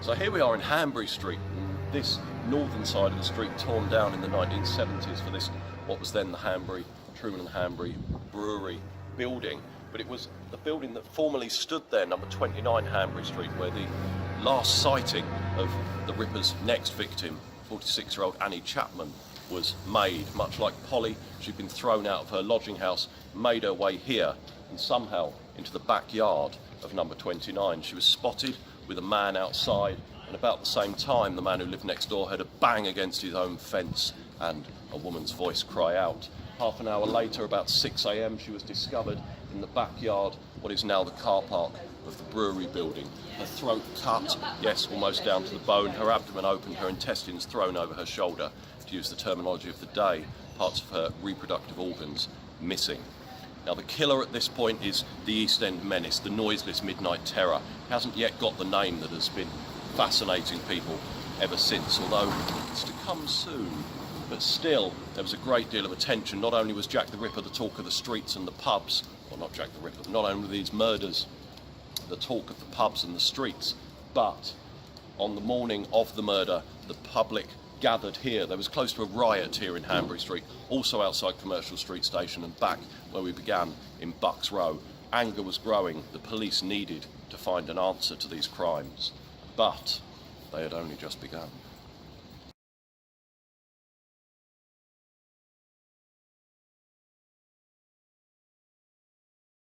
So here we are in Hanbury Street, this northern side of the street torn down in the 1970s for this, what was then the Truman and Hanbury Brewery building. But it was the building that formerly stood there, number 29 Hanbury Street, where the last sighting of the Ripper's next victim, 46-year-old Annie Chapman, was made. Much like Polly, she'd been thrown out of her lodging house, made her way here, and somehow into the backyard of number 29. She was spotted with a man outside, and about the same time the man who lived next door heard a bang against his own fence and a woman's voice cry out. Half an hour later, about 6 a.m, she was discovered in the backyard, what is now the car park of the brewery building. Her throat cut, yes, almost down to the bone, her abdomen open, her intestines thrown over her shoulder, to use the terminology of the day, parts of her reproductive organs missing. Now the killer at this point is the East End menace, the noiseless midnight terror. He hasn't yet got the name that has been fascinating people ever since, although it's to come soon. But still, there was a great deal of attention. Not only was Jack the Ripper the talk of the streets and the pubs, well, not Jack the Ripper, not only were these murders the talk of the pubs and the streets, but on the morning of the murder, the public gathered here. There was close to a riot here in Hanbury Street, also outside Commercial Street Station and back where we began in Bucks Row. Anger was growing. The police needed to find an answer to these crimes, but they had only just begun.